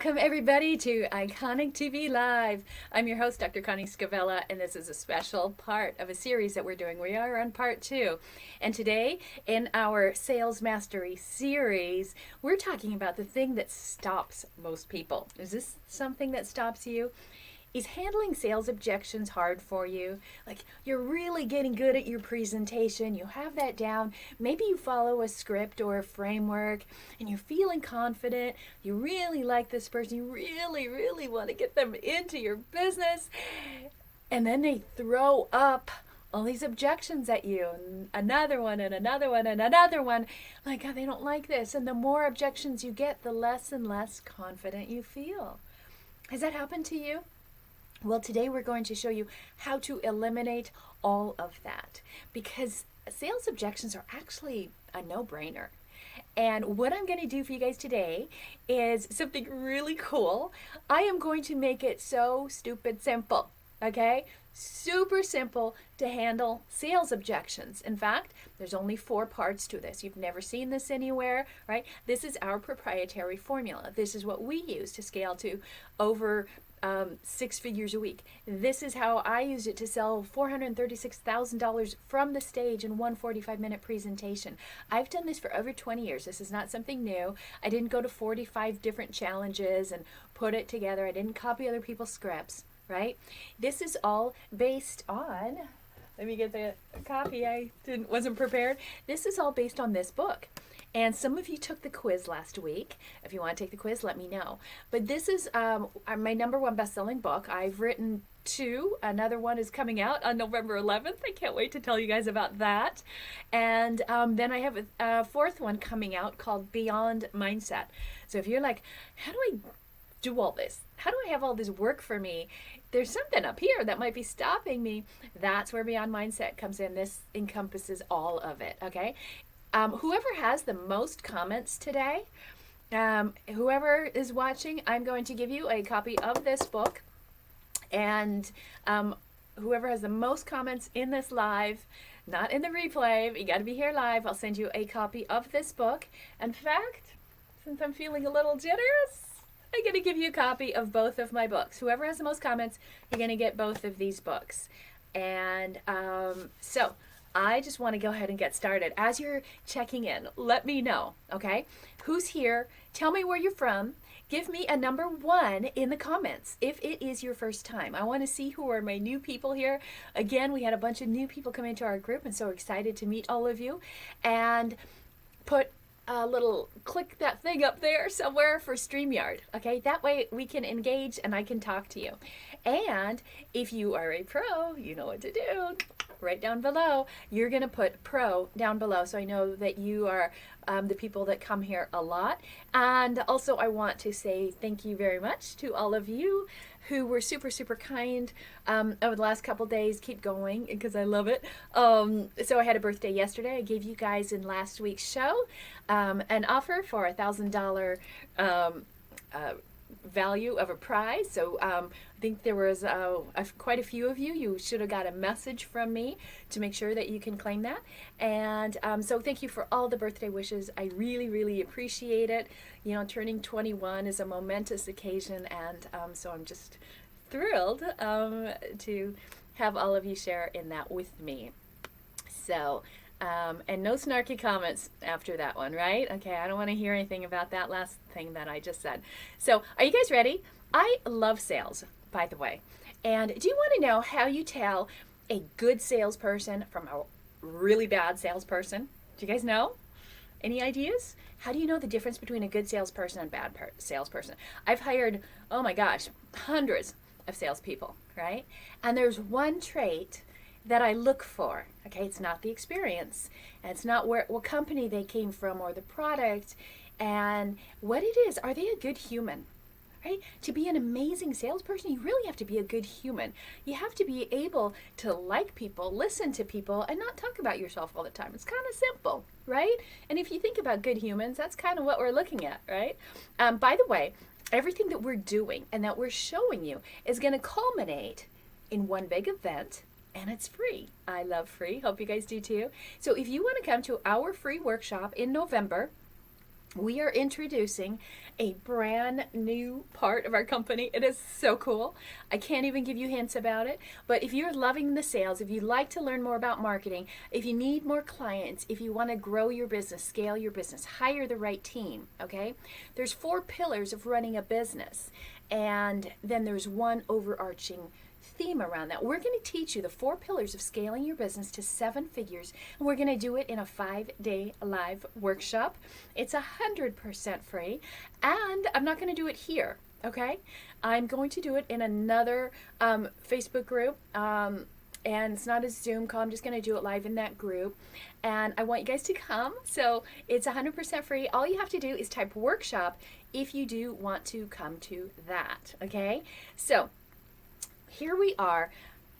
Welcome everybody to Iconic TV Live. I'm your host, Dr. Connie Scavella, and this is a special part of a series that we're doing. We are on part 2. And today, in our Sales Mastery series, we're talking about the thing that stops most people. Is this something that stops you? Is handling sales objections hard for you? Like, you're really getting good at your presentation, you have that down, maybe you follow a script or a framework, and you're feeling confident, you really like this person, you really want to get them into your business, and then they throw up all these objections at you, and another one, and another one, and another one, like, oh, they don't like this, and the more objections you get, the less and less confident you feel. Has that happened to you? Well, today we're going to show you how to eliminate all of that, because sales objections are actually a no-brainer. And what I'm going to do for you guys today is something really cool. I am going to make it so stupid simple, okay? Super simple to handle sales objections. In fact, there's only 4 parts to this. You've never seen this anywhere, right? This is our proprietary formula. This is what we use to scale to over 6 figures a week. This is how I used it to sell $436,000 from the stage in one 45-minute presentation. I've done this for over 20 years. This is not something new. I didn't go to 45 different challenges and put it together. I didn't copy other people's scripts, right? This is all based on, let me get the copy. I wasn't prepared. This is all based on this book. And some of you took the quiz last week. If you want to take the quiz, let me know. But this is my #1 best-selling book. I've written 2. Another one is coming out on November 11th. I can't wait to tell you guys about that. And then I have a 4th one coming out called Beyond Mindset. So if you're like, how do I do all this? How do I have all this work for me? There's something up here that might be stopping me. That's where Beyond Mindset comes in. This encompasses all of it, okay? Whoever has the most comments today, whoever is watching, I'm going to give you a copy of this book. And whoever has the most comments in this live, not in the replay, you got to be here live, I'll send you a copy of this book. In fact, since I'm feeling a little generous, I'm going to give you a copy of both of my books. Whoever has the most comments, you're going to get both of these books. And so I just want to go ahead and get started. As you're checking in, let me know, okay? Who's here? Tell me where you're from. Give me a #1 in the comments if it is your first time. I want to see who are my new people here. Again, we had a bunch of new people come into our group, and so excited to meet all of you. And put a little, click that thing up there somewhere for StreamYard, okay? That way we can engage and I can talk to you. And if you are a pro, you know what to do. Right down below, you're going to put pro down below, so I know that you are the people that come here a lot. And also I want to say thank you very much to all of you who were super kind over the last couple days. Keep going because I love it. So I had a birthday yesterday. I gave you guys in last week's show an offer for $1,000 value of a prize. So I think there was quite a few of you. You should have got a message from me to make sure that you can claim that. And so thank you for all the birthday wishes. I really appreciate it. You know, turning 21 is a momentous occasion, and so I'm just thrilled to have all of you share in that with me. So and no snarky comments after that one, right? Okay, I don't want to hear anything about that last thing that I just said. So, are you guys ready? I love sales, by the way. And do you want to know how you tell a good salesperson from a really bad salesperson? Do you guys know? Any ideas? How do you know the difference between a good salesperson and a bad salesperson? I've hired, oh my gosh, hundreds of salespeople, right? And there's one trait that I look for. Okay, it's not the experience, and it's not what company they came from or the product, and what it is. Are they a good human? Right? To be an amazing salesperson, you really have to be a good human. You have to be able to like people, listen to people, and not talk about yourself all the time. It's kind of simple, right? And if you think about good humans, that's kind of what we're looking at, right? By the way, everything that we're doing and that we're showing you is going to culminate in one big event. And it's free. I love free. Hope you guys do too. So if you want to come to our free workshop in November, we are introducing a brand new part of our company. It is so cool. I can't even give you hints about it. But if you're loving the sales, if you'd like to learn more about marketing, if you need more clients, if you want to grow your business, scale your business, hire the right team, okay? There's 4 pillars of running a business. And then there's one overarching theme around that. We're going to teach you the 4 pillars of scaling your business to 7 figures, and we're going to do it in a 5-day live workshop. It's 100% free, and I'm not going to do it here, okay? I'm going to do it in another Facebook group, and it's not a Zoom call. I'm just going to do it live in that group, and I want you guys to come. So it's 100% free. All you have to do is type workshop if you do want to come to that, okay? So here we are,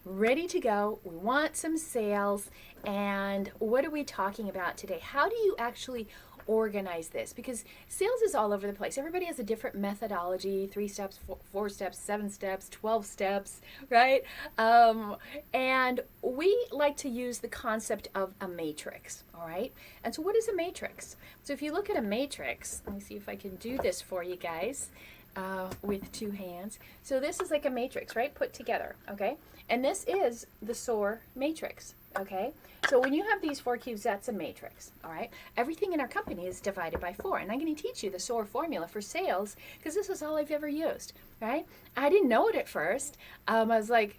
ready to go. We want some sales. And what are we talking about today? How do you actually organize this? Because sales is all over the place. Everybody has a different methodology, 3 steps, 4 steps, 7 steps, 12 steps, right? And we like to use the concept of a matrix, all right? And so what is a matrix? So if you look at a matrix, let me see if I can do this for you guys. With 2 hands. So this is like a matrix, right? Put together, okay? And this is the SOAR matrix, okay? So when you have these 4 cubes, that's a matrix, all right? Everything in our company is divided by 4. And I'm going to teach you the SOAR formula for sales because this is all I've ever used, right? I didn't know it at first. I was like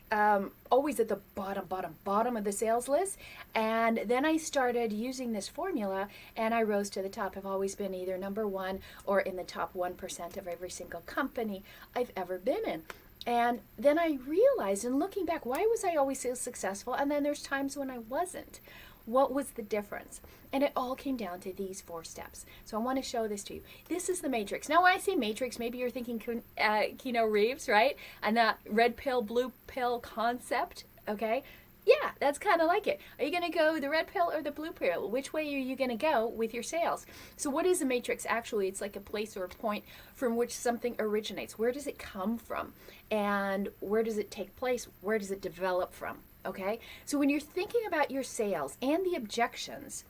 always at the bottom of the sales list. And then I started using this formula and I rose to the top. I've always been either number 1 or in the top 1% of every single company I've ever been in. And then I realized, in looking back, why was I always so successful? And then there's times when I wasn't. What was the difference? And it all came down to these 4 steps. So I want to show this to you. This is the matrix. Now, when I say matrix, maybe you're thinking Keanu Reeves, right? And that red pill, blue pill concept, okay? Yeah, that's kind of like it. Are you going to go the red pill or the blue pill? Which way are you going to go with your sales? So what is a matrix? Actually, it's like a place or a point from which something originates. Where does it come from? And where does it take place? Where does it develop from? Okay? So when you're thinking about your sales and the objections,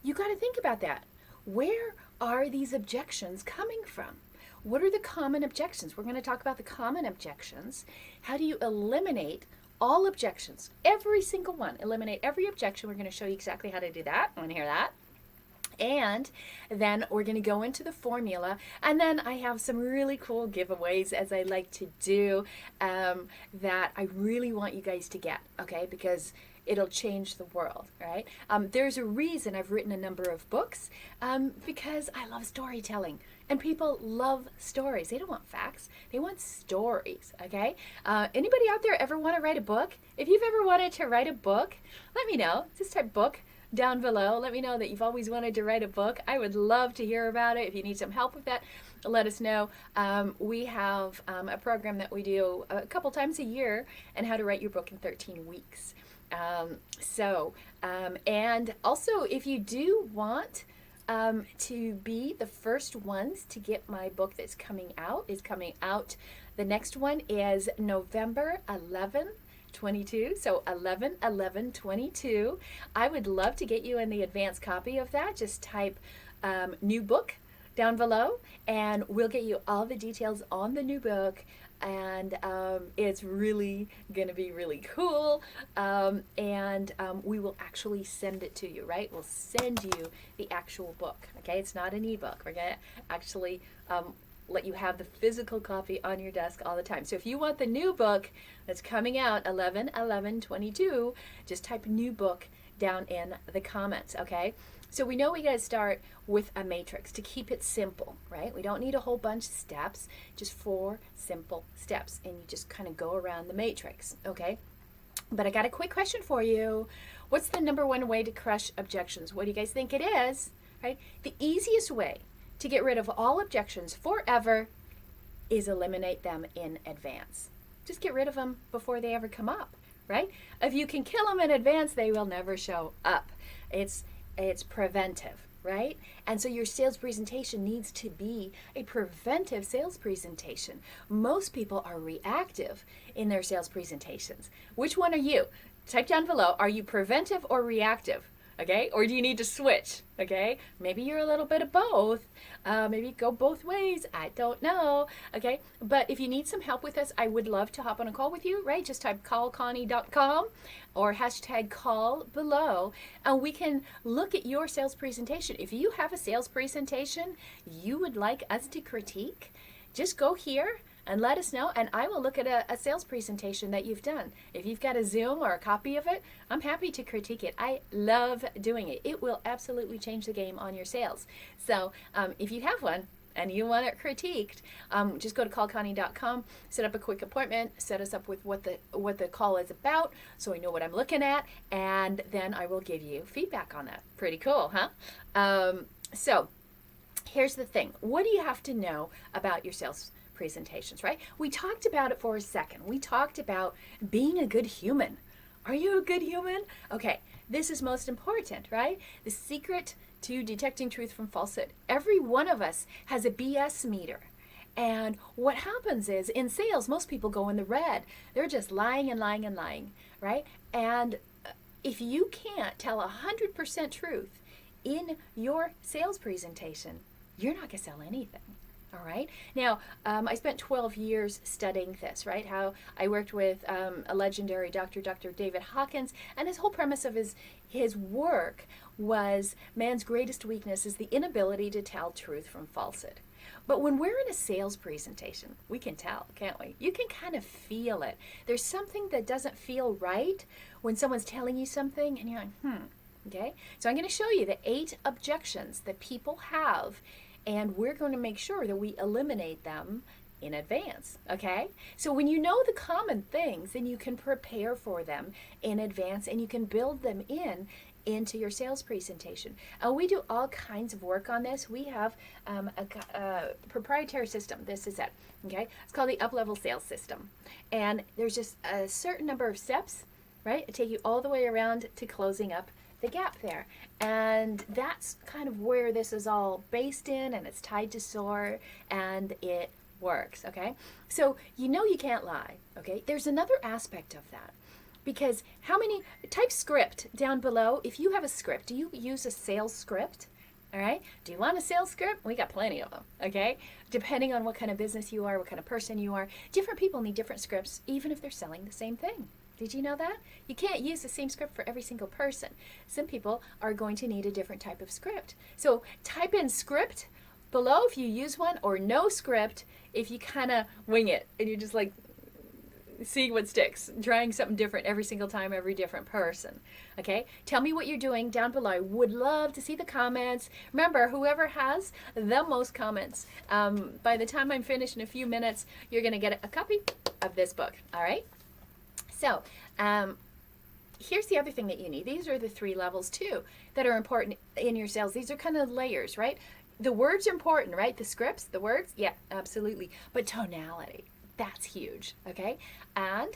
you got to think about that. Where are these objections coming from? What are the common objections? We're going to talk about the common objections. How do you eliminate all objections? Every single one. Eliminate every objection. We're going to show you exactly how to do that. I want to hear that. And then we're going to go into the formula. And then I have some really cool giveaways, as I like to do, that I really want you guys to get, okay? Because it'll change the world, right? There's a reason I've written a number of books, because I love storytelling. And people love stories. They don't want facts. They want stories, okay? Anybody out there ever want to write a book? If you've ever wanted to write a book, let me know. Just type book down below. Let me know that you've always wanted to write a book. I would love to hear about it. If you need some help with that, let us know. We have a program that we do a couple times a year on how to write your book in 13 weeks. And also, if you do want to be the first ones to get my book that's coming out, the next one is November 11/22, so 11/11/22. I would love to get you in the advanced copy of that. Just type new book down below and we'll get you all the details on the new book. And it's really going to be really cool. And we will actually send it to you, right? We'll send you the actual book, okay? It's not an ebook. We're going to actually let you have the physical copy on your desk all the time. So if you want the new book that's coming out 11/11/22, just type new book down in the comments, okay? So we know we got to start with a matrix to keep it simple, right? We don't need a whole bunch of steps, just 4 simple steps, and you just kind of go around the matrix, okay? But I got a quick question for you. What's the number 1 way to crush objections? What do you guys think it is, right? The easiest way to get rid of all objections forever is eliminate them in advance. Just get rid of them before they ever come up, right? If you can kill them in advance, they will never show up. It's preventive, right? And so your sales presentation needs to be a preventive sales presentation. Most people are reactive in their sales presentations. Which one are you? Type down below, are you preventive or reactive? Okay, or do you need to switch? Okay, maybe you're a little bit of both. Maybe go both ways. I don't know. Okay, but if you need some help with this, I would love to hop on a call with you, right? Just type callconnie.com or hashtag call below, and we can look at your sales presentation. If you have a sales presentation you would like us to critique, just go here and let us know, and I will look at a sales presentation that you've done. If you've got a Zoom or a copy of it, I'm happy to critique it. I love doing it. It will absolutely change the game on your sales. So if you have one and you want it critiqued, just go to callconnie.com, set up a quick appointment, set us up with what the call is about so we know what I'm looking at, and then I will give you feedback on that. Pretty cool, huh? So here's the thing. What do you have to know about your sales presentations, right? We talked about it for a second. We talked about being a good human. Are you a good human? Okay, this is most important, right? The secret to detecting truth from falsehood. Every one of us has a BS meter. And what happens is in sales, most people go in the red. They're just lying and lying and lying, right? And if you can't tell 100% truth in your sales presentation, you're not going to sell anything. All right. Now, I spent 12 years studying this, right? How I worked with a legendary Dr. David Hawkins, and his whole premise of his work was man's greatest weakness is the inability to tell truth from falsehood. But when we're in a sales presentation, we can tell, can't we? You can kind of feel it. There's something that doesn't feel right when someone's telling you something, and you're like, okay? So I'm going to show you the 8 objections that people have, and we're going to make sure that we eliminate them in advance, okay? So when you know the common things, then you can prepare for them in advance, and you can build them into your sales presentation. We do all kinds of work on this. We have a proprietary system. This is it, okay? It's called the up-level sales system. And there's just a certain number of steps, right? It take you all the way around to closing up the gap there. And that's kind of where this is all based in, and it's tied to SOAR, and it works, okay? So you know you can't lie, okay? There's another aspect of that, because type script down below. If you have a script, do you use a sales script? All right? Do you want a sales script? We got plenty of them, okay? Depending on what kind of business you are, what kind of person you are, different people need different scripts, even if they're selling the same thing. Did you know that? You can't use the same script for every single person. Some people are going to need a different type of script. So type in script below if you use one, or no script if you kind of wing it and you just like see what sticks, trying something different every single time, every different person. Okay? Tell me what you're doing down below. I would love to see the comments. Remember, whoever has the most comments, by the time I'm finished in a few minutes, you're going to get a copy of this book. All right? So, here's the other thing that you need. These are the 3 levels too that are important in your sales. These are kind of layers, right? The words are important, right? The scripts, the words, yeah, absolutely. But tonality, that's huge, okay? And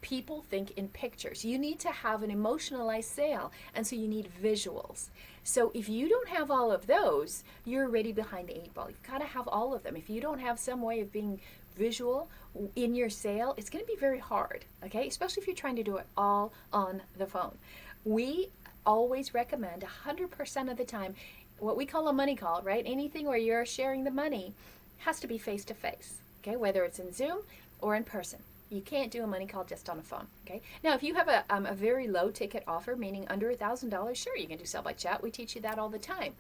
people think in pictures. You need to have an emotionalized sale, and so you need visuals. So if you don't have all of those, you're already behind the 8 ball. You've got to have all of them. If you don't have some way of being visual in your sale, it's going to be very hard, okay? Especially if you're trying to do it all on the phone. We always recommend 100% of the time what we call a money call, right? Anything where you're sharing the money has to be face-to-face, okay? Whether it's in Zoom or in person. You can't do a money call just on a phone, okay? Now, if you have a very low ticket offer, meaning under $1,000, sure, you can do sell by chat. We teach you that all the time.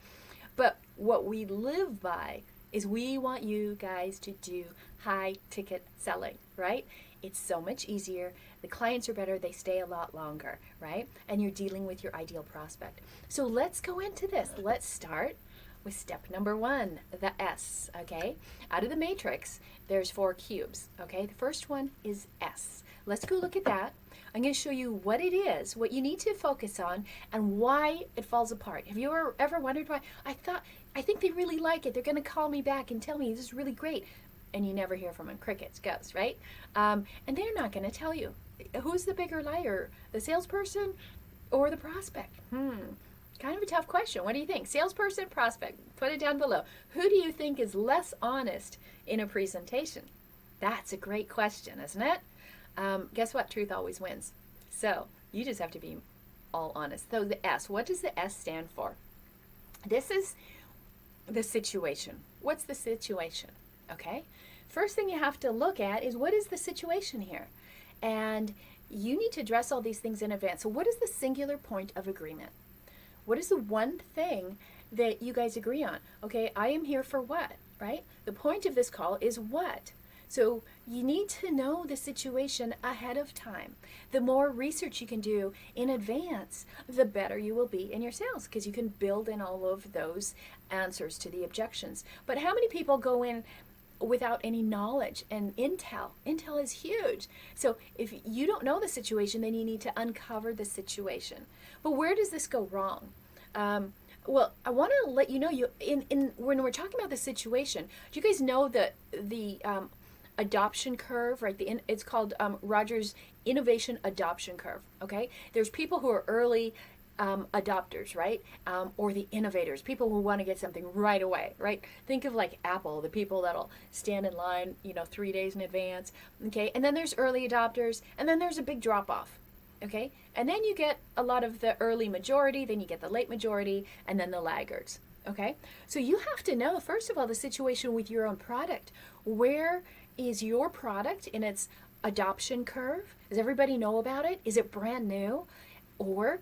But what we live by is we want you guys to do high ticket selling, right? It's so much easier. The clients are better. They stay a lot longer, right? And you're dealing with your ideal prospect. So let's go into this. Let's start with step number 1, the S, okay? Out of the matrix, there's 4 cubes, okay? The first one is S. Let's go look at that. I'm going to show you what it is, what you need to focus on, and why it falls apart. Have you ever wondered why? I think they really like it. They're going to call me back and tell me this is really great. And you never hear from them. Crickets, ghosts, right? And they're not going to tell you. Who's the bigger liar, the salesperson or the prospect? Kind of a tough question. What do you think? Salesperson, prospect? Put it down below. Who do you think is less honest in a presentation? That's a great question, isn't it? Guess what? Truth always wins. So you just have to be all honest. So the S, what does the S stand for? This is the situation. What's the situation? Okay. First thing you have to look at is, what is the situation here? And you need to address all these things in advance. So what is the singular point of agreement? What is the one thing that you guys agree on? Okay, I am here for what, right? The point of this call is what? So you need to know the situation ahead of time. The more research you can do in advance, the better you will be in your sales, because you can build in all of those answers to the objections. But how many people go in without any knowledge and intel? Intel is huge. So if you don't know the situation, then you need to uncover the situation. But where does this go wrong? Well, I want to let you know, when we're talking about the situation, do you guys know that the adoption curve, right? It's called Rogers Innovation Adoption Curve. Okay, there's people who are early adopters, right? Or the innovators, people who want to get something right away, right? Think of like Apple, the people that'll stand in line, 3 days in advance. Okay, and then there's early adopters, and then there's a big drop off. Okay, and then you get a lot of the early majority, then you get the late majority, and then the laggards. Okay, so you have to know, first of all, the situation with your own product. Where is your product in its adoption curve? Does everybody know about it? Is it brand new? Or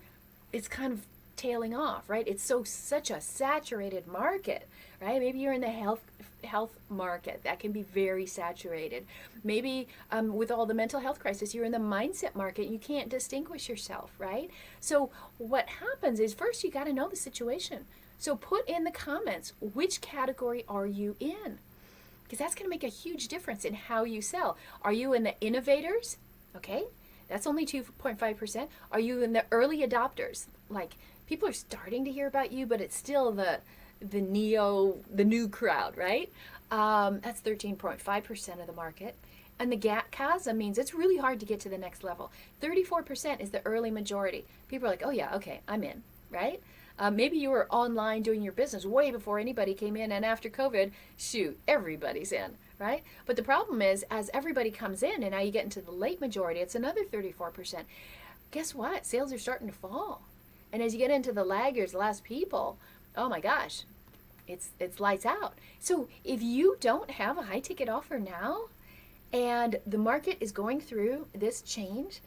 it's kind of tailing off, right? It's such a saturated market, right? Maybe you're in the health market. That can be very saturated. Maybe with all the mental health crisis, you're in the mindset market. You can't distinguish yourself, right? So what happens is, first you got to know the situation. So put in the comments, which category are you in? Because that's going to make a huge difference in how you sell. Are you in the innovators? Okay, that's only 2.5%. Are you in the early adopters? Like, people are starting to hear about you, but it's still the new crowd, right? That's 13.5% of the market. And the chasm means it's really hard to get to the next level. 34% is the early majority. People are like, oh yeah, okay, I'm in, right? Maybe you were online doing your business way before anybody came in, and after COVID, shoot, everybody's in, right? But the problem is, as everybody comes in and now you get into the late majority, it's another 34%. Guess what? Sales are starting to fall. And as you get into the laggards, the last people, oh my gosh, it's lights out. So if you don't have a high ticket offer now, and the market is going through this change,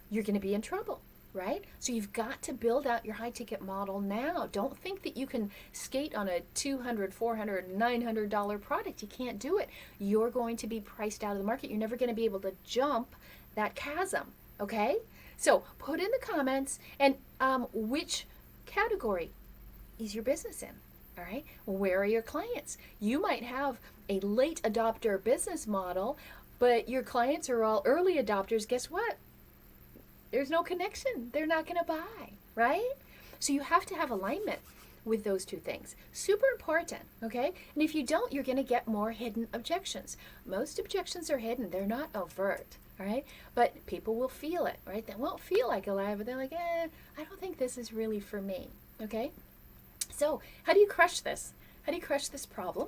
you're going to be in trouble. Right? So you've got to build out your high ticket model now. Don't think that you can skate on a $200, $400, $900 product. You can't do it. You're going to be priced out of the market. You're never going to be able to jump that chasm. Okay? So put in the comments, and which category is your business in? All right? Where are your clients? You might have a late adopter business model, but your clients are all early adopters. Guess what? There's no connection. They're not going to buy, right? So you have to have alignment with those two things. Super important, okay? And if you don't, you're going to get more hidden objections. Most objections are hidden. They're not overt, all right? But people will feel it, right? They won't feel like a lie, but they're like, I don't think this is really for me, okay? So how do you crush this? How do you crush this problem?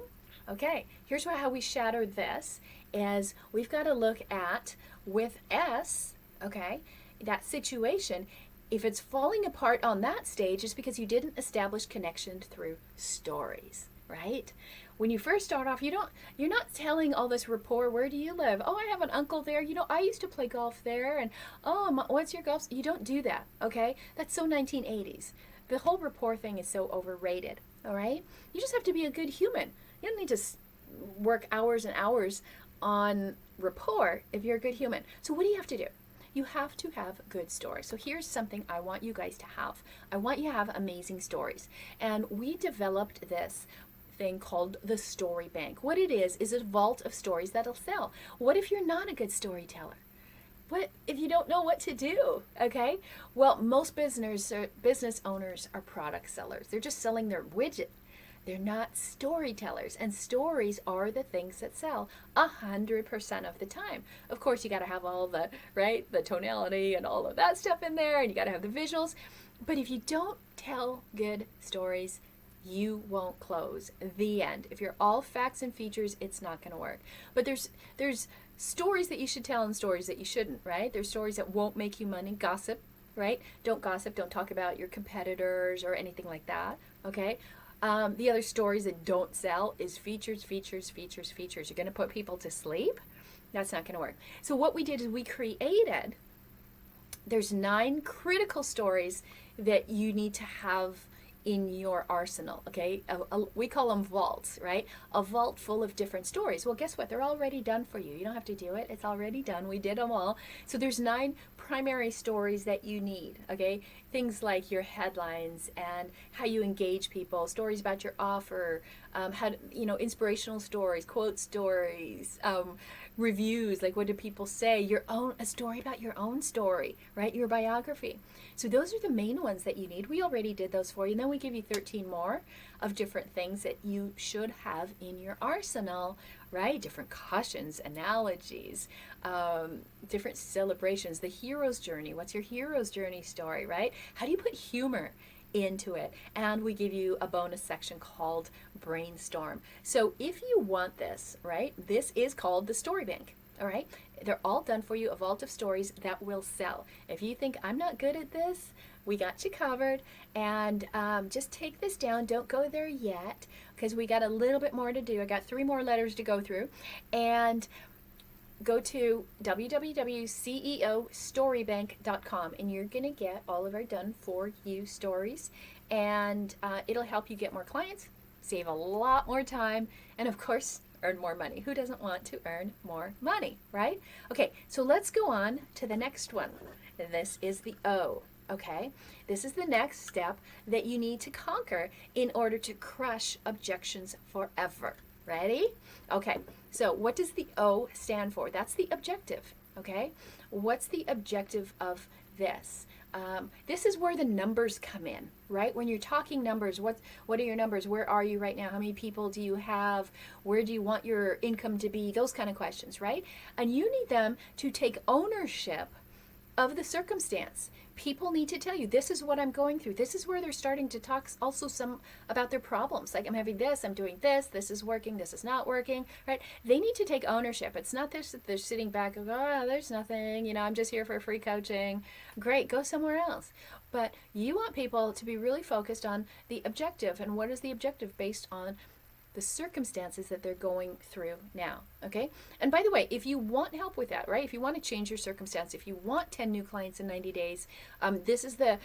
Okay, here's how we shatter this, is we've got to look at, with S, okay, that situation. If it's falling apart on that stage, it's because you didn't establish connection through stories, right? When you first start off, you're not telling all this rapport. Where do you live? Oh, I have an uncle there. I used to play golf there. And what's your golf? You don't do that, okay? That's so 1980s. The whole rapport thing is so overrated, all right? You just have to be a good human. You don't need to work hours and hours on rapport if you're a good human. So what do you have to do? You have to have good stories. So here's something I want you guys to have. I want you to have amazing stories. And we developed this thing called the Story Bank. What it is a vault of stories that'll sell. What if you're not a good storyteller? What if you don't know what to do? Okay? Well, most business owners are product sellers. They're just selling their widget. They're not storytellers, and stories are the things that sell 100% of the time. Of course, you got to have all the tonality and all of that stuff in there, and you got to have the visuals. But if you don't tell good stories, you won't close. The end. If you're all facts and features, it's not going to work. But there's stories that you should tell and stories that you shouldn't, right? There's stories that won't make you money, gossip. right? Don't gossip, don't talk about your competitors or anything like that, okay? The other stories that don't sell is features, features, features, features. You're going to put people to sleep? That's not going to work. So what we did is we created, there's 9 critical stories that you need to have in your arsenal, okay? We call them vaults, right? A vault full of different stories. Well, guess what? They're already done for you. You don't have to do it. It's already done. We did them all. So there's 9 primary stories that you need, okay? Things like your headlines and how you engage people, stories about your offer, inspirational stories, quote stories, reviews, like what do people say, a story about your own story, right? Your biography. So those are the main ones that you need. We already did those for you. And then we give you 13 more of different things that you should have in your arsenal, right? Different cautions, analogies, different celebrations, the hero's journey. What's your hero's journey story, right? How do you put humor into it? And we give you a bonus section called brainstorm. So if you want this, right, this is called the story bank. All right, they're all done for you, a vault of stories that will sell. If you think I'm not good at this, we got you covered. And just take this down. Don't go there yet because we got a little bit more to do. I got 3 more letters to go through. And go to www.ceostorybank.com and you're going to get all of our done for you stories. And it'll help you get more clients, save a lot more time, and of course, earn more money. Who doesn't want to earn more money, right? Okay, so let's go on to the next one. This is the O, okay? This is the next step that you need to conquer in order to crush objections forever. Ready? Okay, so what does the O stand for? That's the objective, okay? What's the objective of this? This is where the numbers come in, right? When you're talking numbers, what are your numbers? Where are you right now? How many people do you have? Where do you want your income to be? Those kind of questions, right? And you need them to take ownership of the circumstance. People need to tell you, this is what I'm going through. This is where they're starting to talk also some about their problems. Like, I'm having this, I'm doing this is working, this is not working, right? They need to take ownership. It's not this that they're sitting back and go, oh, there's nothing, I'm just here for free coaching. Great, go somewhere else. But you want people to be really focused on the objective. And what is the objective based on the circumstances that they're going through now, okay? And by the way, if you want help with that, right? If you want to change your circumstance, if you want 10 new clients in 90 days, this is the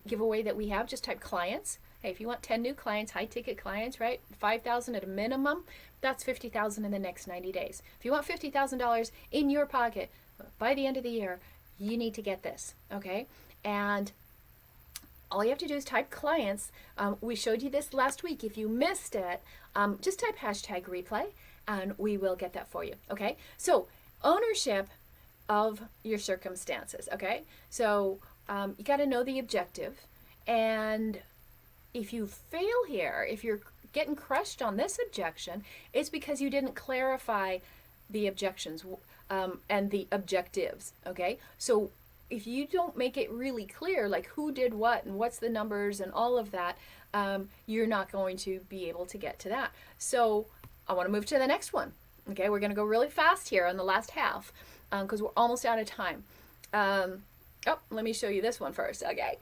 giveaway that we have. Just type clients. Hey, if you want 10 new clients, high ticket clients, right? 5,000 at a minimum, that's 50,000 in the next 90 days. If you want $50,000 in your pocket by the end of the year, you need to get this, okay? And all you have to do is type clients. We showed you this last week. If you missed it, just type #replay and we will get that for you, okay? So ownership of your circumstances, okay? So you got to know the objective. And if you fail here, if you're getting crushed on this objection, it's because you didn't clarify the objections and the objectives, okay? So if you don't make it really clear, like who did what and what's the numbers and all of that, you're not going to be able to get to that. So I want to move to the next one. Okay, we're going to go really fast here on the last half because we're almost out of time. Let me show you this one first. Okay,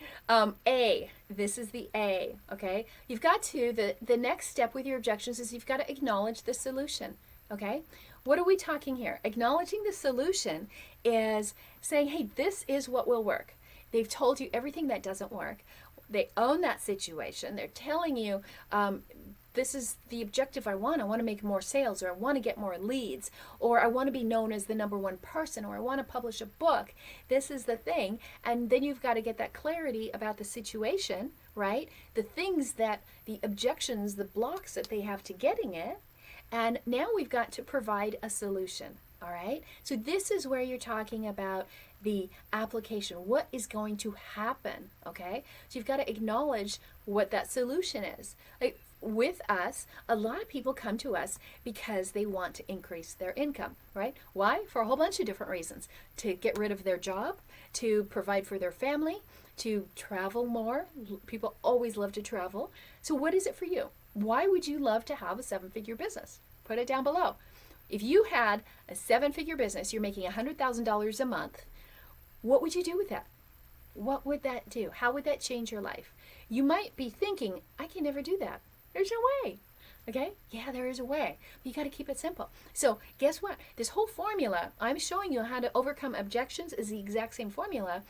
A. This is the A. Okay, you've got to, the next step with your objections is you've got to acknowledge the solution. Okay, what are we talking here? Acknowledging the solution is saying, hey, this is what will work. They've told you everything that doesn't work. They own that situation. They're telling you, this is the objective I want. I want to make more sales, or I want to get more leads, or I want to be known as the #1 person, or I want to publish a book. This is the thing. And then you've got to get that clarity about the situation, right? The things that, the objections, the blocks that they have to getting it. And now we've got to provide a solution, all right? So this is where you're talking about the application. What is going to happen, okay? So you've got to acknowledge what that solution is. Like with us, a lot of people come to us because they want to increase their income, right? Why? For a whole bunch of different reasons. To get rid of their job, to provide for their family, to travel more. People always love to travel. So what is it for you? Why would you love to have a 7-figure business? Put it down below. If you had a 7-figure business, you're making $100,000 a month, what would you do with that? what would that do? How would that change your life? You might be thinking, I can never do that. There's no way. Okay? Yeah, there is a way. But you got to keep it simple. So guess what? This whole formula, I'm showing you how to overcome objections, is the exact same formula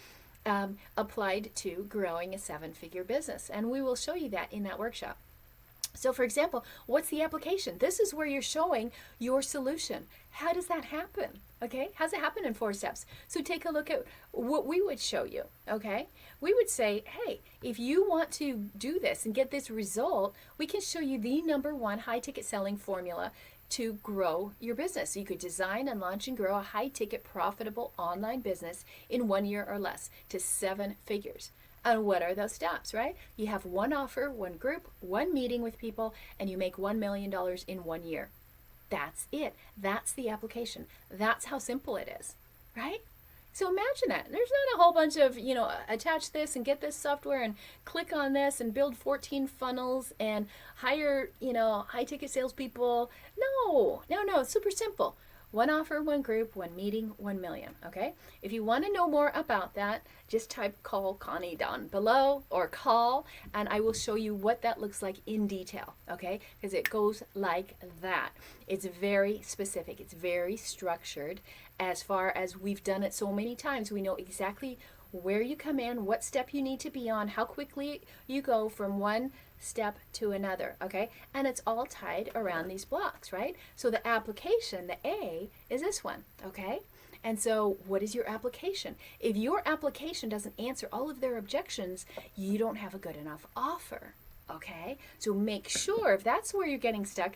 applied to growing a 7-figure business. And we will show you that in that workshop. So for example, what's the application? This is where you're showing your solution. How does that happen? Okay, how does it happen in 4 steps? So take a look at what we would show you, okay? We would say, hey, if you want to do this and get this result, we can show you the #1 high ticket selling formula to grow your business. So you could design and launch and grow a high ticket profitable online business in 1 year or less to 7 figures. And what are those steps, right? You have 1 offer, 1 group, 1 meeting with people, and you make $1 million in 1 year. That's it. That's the application. That's how simple it is, right? So imagine that. There's not a whole bunch of, attach this and get this software and click on this and build 14 funnels and hire, high ticket salespeople. No, it's super simple. 1 offer, 1 group, 1 meeting, 1 million, okay? If you want to know more about that, just type call Connie down below or call, and I will show you what that looks like in detail, okay? Because it goes like that. It's very specific. It's very structured. As far as we've done it so many times, we know exactly where you come in, what step you need to be on, how quickly you go from one step to another, okay? And it's all tied around these blocks, right? So the application, the A, is this one, okay? And so what is your application? If your application doesn't answer all of their objections, you don't have a good enough offer, okay? So make sure, if that's where you're getting stuck,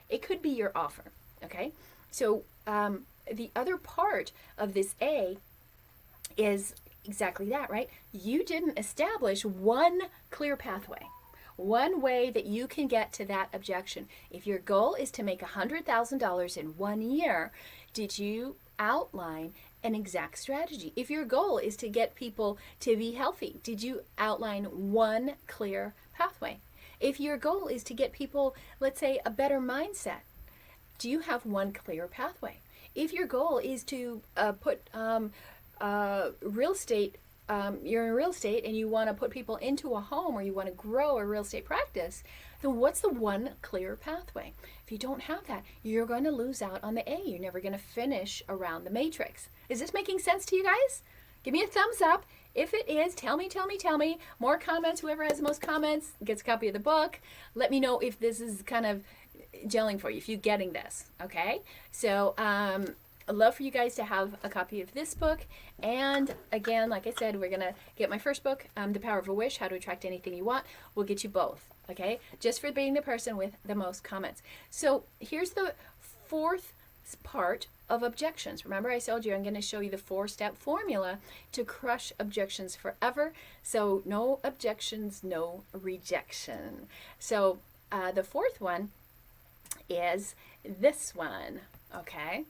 it could be your offer, okay? So the other part of this A is exactly that, right? You didn't establish one clear pathway, one way that you can get to that objection. If your goal is to make $100,000 in 1 year, did you outline an exact strategy? If your goal is to get people to be healthy, did you outline one clear pathway? If your goal is to get people, let's say, a better mindset, do you have one clear pathway? If your goal is to put real estate, you're in real estate and you want to put people into a home or you want to grow a real estate practice, then what's the one clear pathway? If you don't have that, you're going to lose out on the A. You're never going to finish around the matrix. Is this making sense to you guys? Give me a thumbs up. If it is, tell me. More comments. Whoever has the most comments gets a copy of the book. Let me know if this is kind of gelling for you, if you're getting this, okay? So I'd love for you guys to have a copy of this book. And again, like I said, we're going to get my first book, The Power of a Wish, How to Attract Anything You Want. We'll get you both, okay? Just for being the person with the most comments. So here's the 4th part of objections. Remember I told you I'm going to show you the 4-step formula to crush objections forever. So no objections, no rejection. So the 4th one is this one, okay?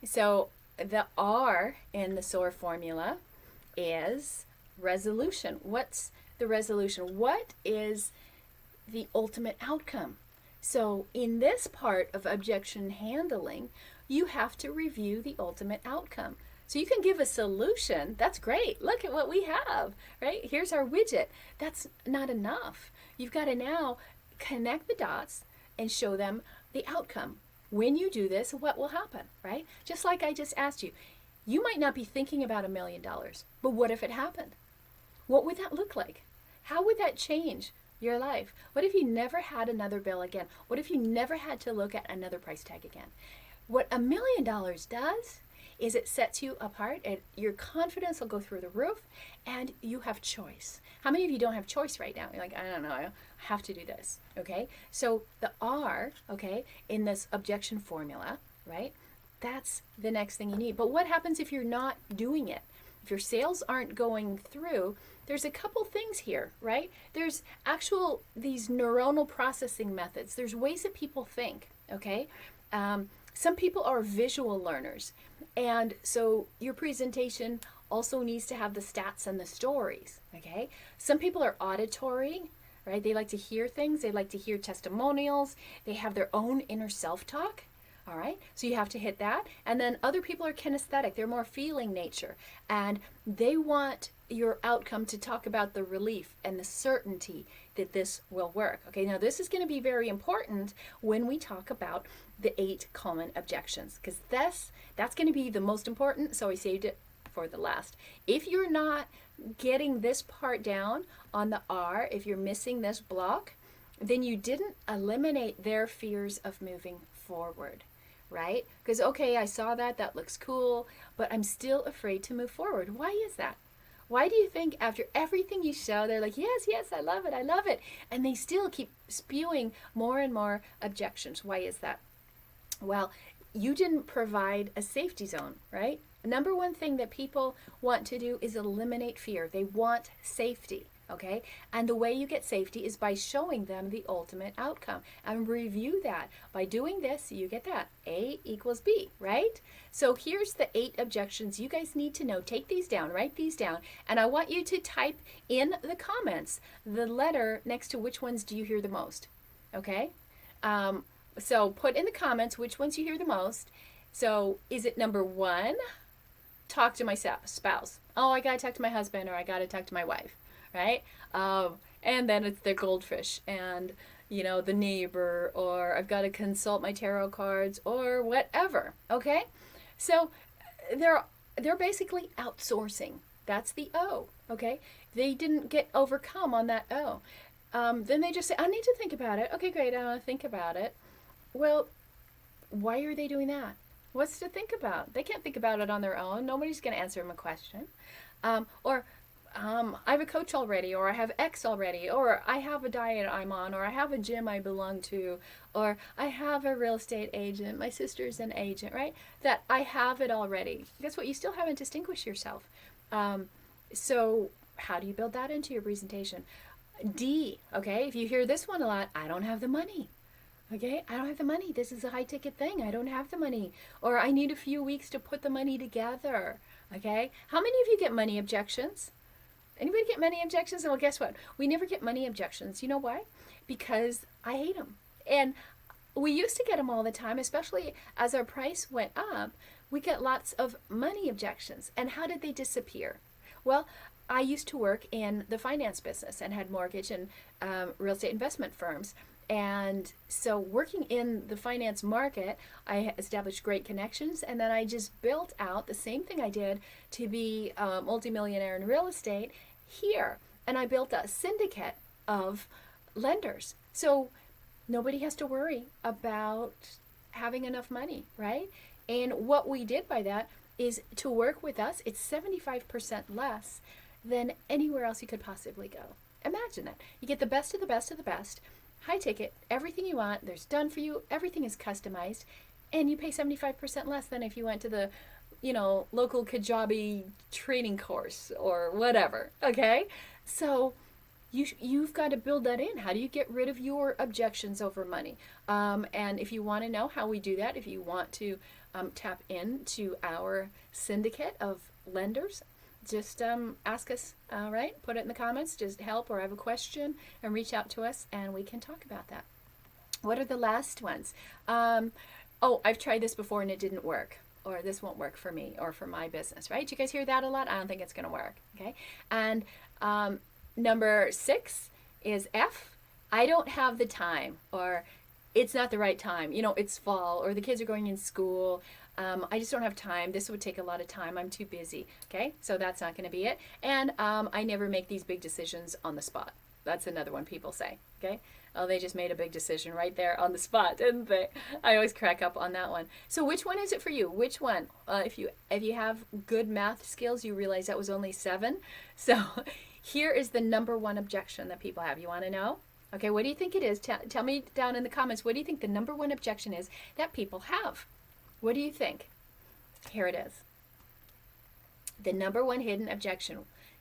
So the R in the SOAR formula is resolution. What's the resolution? What is the ultimate outcome? So in this part of objection handling, you have to review the ultimate outcome. So you can give a solution. That's great. Look at what we have, right? Here's our widget. That's not enough. You've got to now connect the dots and show them the outcome. When you do this, what will happen, right? Just like I just asked you, you might not be thinking about $1 million, but what if it happened? What would that look like? How would that change your life? What if you never had another bill again? What if you never had to look at another price tag again? What $1 million does is it sets you apart, and your confidence will go through the roof, and you have choice. How many of you don't have choice right now? You're like, I don't know, I have to do this, okay? So the R, okay, in this objection formula, right, that's the next thing you need. But what happens if you're not doing it? If your sales aren't going through, there's a couple things here, right? There's these neuronal processing methods. There's ways that people think, okay? Some people are visual learners, and so your presentation also needs to have the stats and the stories, okay? Some people are auditory, right? They like to hear things. They like to hear testimonials. They have their own inner self-talk, all right? So you have to hit that. And then other people are kinesthetic. They're more feeling nature, and they want your outcome to talk about the relief and the certainty that this will work. Okay, now this is going to be very important when we talk about the 8 common objections, because that's going to be the most important, so I saved it for the last. If you're not getting this part down on the R, if you're missing this block, then you didn't eliminate their fears of moving forward, right? Because, okay, I saw that looks cool, but I'm still afraid to move forward. Why is that? Why do you think after everything you show, they're like, yes, yes, I love it, and they still keep spewing more and more objections? Why is that? Well, you didn't provide a safety zone, right? Number one thing that people want to do is eliminate fear. They want safety, okay? And the way you get safety is by showing them the ultimate outcome. And review that. By doing this, you get that. A equals B, right? So here's the 8 objections you guys need to know. Take these down, write these down, and I want you to type in the comments the letter next to which ones do you hear the most, okay? So put in the comments which ones you hear the most. So is it number 1? Talk to my spouse. Oh, I gotta talk to my husband, or I gotta talk to my wife, right? And then it's the goldfish and, you know, the neighbor, or I've got to consult my tarot cards, or whatever, okay? So they're basically outsourcing. That's the O, okay? They didn't get overcome on that O. Then they just say, I need to think about it. Okay, great, I want to think about it. Well, why are they doing that? What's to think about? They can't think about it on their own. Nobody's going to answer them a question. I have a coach already, or I have X already, or I have a diet I'm on, or I have a gym I belong to, or I have a real estate agent, my sister's an agent, right? That I have it already. Guess what? You still haven't distinguished yourself. So how do you build that into your presentation? D, okay? If you hear this one a lot, I don't have the money. Okay, I don't have the money. This is a high ticket thing. I don't have the money. Or I need a few weeks to put the money together. Okay, how many of you get money objections? Anybody get money objections? Well, guess what? We never get money objections. You know why? Because I hate them. And we used to get them all the time, especially as our price went up. We get lots of money objections. And how did they disappear? Well, I used to work in the finance business and had mortgage and real estate investment firms. And so working in the finance market, I established great connections, and then I just built out the same thing I did to be a multimillionaire in real estate here. And I built a syndicate of lenders. So nobody has to worry about having enough money, right? And what we did by that is to work with us, it's 75% less than anywhere else you could possibly go. Imagine that. You get the best of the best of the best. High ticket, everything you want, there's done for you, everything is customized, and you pay 75% less than if you went to the, local Kajabi training course or whatever, okay? So you've got to build that in. How do you get rid of your objections over money? And if you want to know how we do that, if you want to tap into our syndicate of lenders, just ask us, right? Put it in the comments, just help or have a question, and reach out to us and we can talk about that. What are the last ones? I've tried this before and it didn't work, or this won't work for me or for my business, right? You guys hear that a lot? I don't think it's going to work, okay? And number 6 is F. I don't have the time, or it's not the right time. It's fall, or the kids are going in school. I just don't have time. This would take a lot of time. I'm too busy. Okay, so that's not going to be it. And I never make these big decisions on the spot. That's another one people say. Okay, oh, they just made a big decision right there on the spot, didn't they? I always crack up on that one. So which one is it for you? Which one? If you have good math skills, you realize that was only 7. So here is the number 1 objection that people have. You want to know? Okay, what do you think it is? Tell me down in the comments. What do you think the number 1 objection is that people have? What do you think? Here it is. The number 1 hidden objection.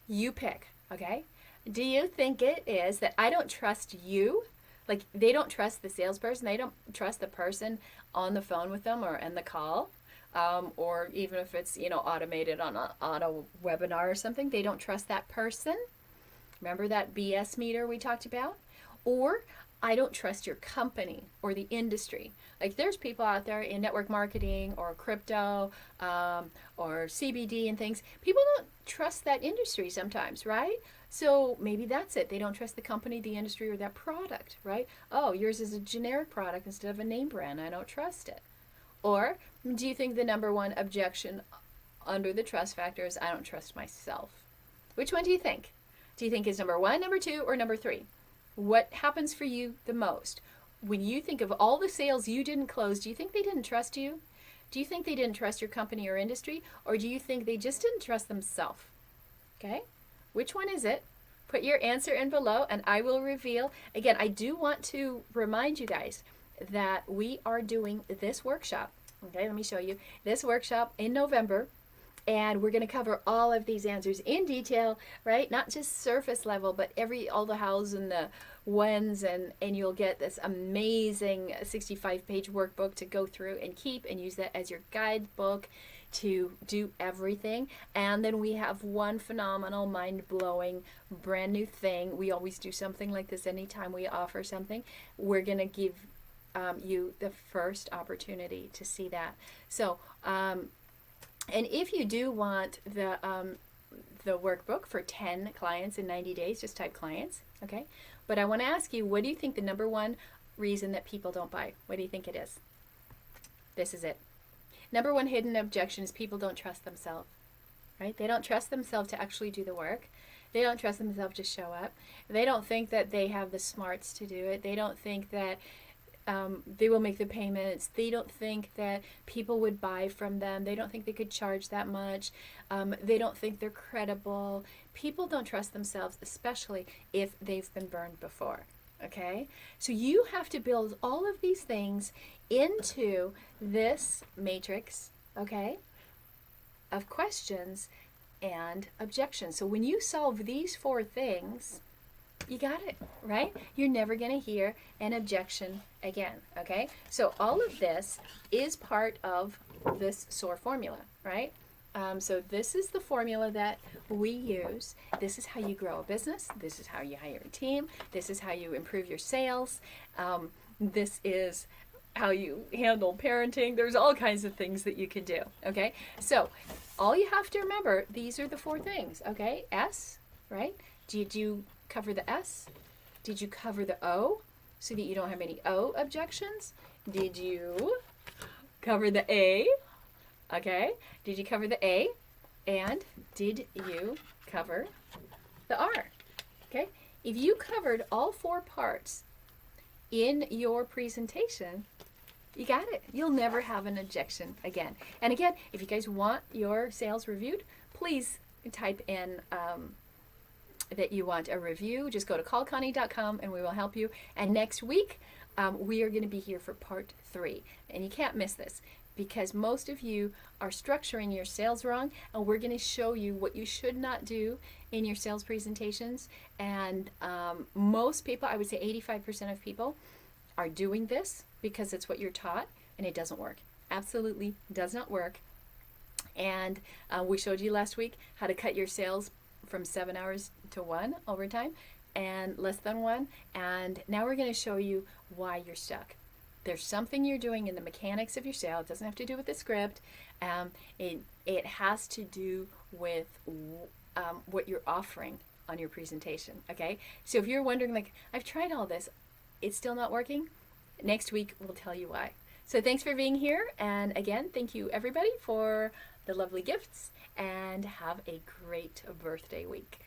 You pick, okay? Do you think it is that I don't trust you? Like, they don't trust the salesperson. They don't trust the person on the phone with them or in the call. Or even if it's, automated on a webinar or something, they don't trust that person. Remember that BS meter we talked about? Or I don't trust your company or the industry. Like there's people out there in network marketing or crypto or CBD and things. People don't trust that industry sometimes, right? So maybe that's it. They don't trust the company, the industry, or that product, right? Oh, yours is a generic product instead of a name brand. I don't trust it. Or do you think the number one objection under the trust factor is I don't trust myself? Which one do you think? Do you think is number one, number two, or number three? What happens for you the most? When you think of all the sales you didn't close, do you think they didn't trust you? Do you think they didn't trust your company or industry? Or do you think they just didn't trust themselves? Okay? Which one is it? Put your answer in below and I will reveal. Again, I do want to remind you guys that we are doing this workshop. Okay, let me show you this workshop in November. And we're going to cover all of these answers in detail, right? Not just surface level, but all the hows and the whens, and you'll get this amazing 65-page workbook to go through and keep and use that as your guidebook to do everything. And then we have one phenomenal, mind-blowing, brand new thing. We always do something like this anytime we offer something. We're going to give you the first opportunity to see that. So, and if you do want the workbook for 10 clients in 90 days, just type clients, okay? But I want to ask you, what do you think the number one reason that people don't buy? What do you think it is? This is it. Number one hidden objection is people don't trust themselves, right? They don't trust themselves to actually do the work. They don't trust themselves to show up. They don't think that they have the smarts to do it. They don't think that they will make the payments. They don't think that people would buy from them. They don't think they could charge that much. They don't think they're credible. People don't trust themselves, especially if they've been burned before. Okay? So you have to build all of these things into this matrix, okay, of questions and objections. So when you solve these 4 things, you got it, right? You're never going to hear an objection again, okay? So all of this is part of this SOAR formula, right? So this is the formula that we use. This is how you grow a business. This is how you hire a team. This is how you improve your sales. This is how you handle parenting. There's all kinds of things that you can do, okay? So all you have to remember, these are the 4 things, okay? S, right? Did you cover the S? Did you cover the O so that you don't have any O objections? Did you cover the A? Okay. Did you cover the A? And did you cover the R? Okay. If you covered all 4 parts in your presentation, you got it. You'll never have an objection again. And again, if you guys want your sales reviewed, please type in that you want a review. Just go to callconnie.com and we will help you. And next week, we are going to be here for part 3. And you can't miss this because most of you are structuring your sales wrong, and we're going to show you what you should not do in your sales presentations. And most people, I would say 85% of people, are doing this because it's what you're taught, and it doesn't work. Absolutely does not work. And we showed you last week how to cut your sales from 7 hours to 1 overtime and less than 1. And now we're going to show you why you're stuck. There's something you're doing in the mechanics of your sale. It doesn't have to do with the script. It has to do with what you're offering on your presentation. Okay. So if you're wondering, like, I've tried all this, it's still not working. Next week we'll tell you why. So thanks for being here. And again, thank you everybody for the lovely gifts, and have a great birthday week.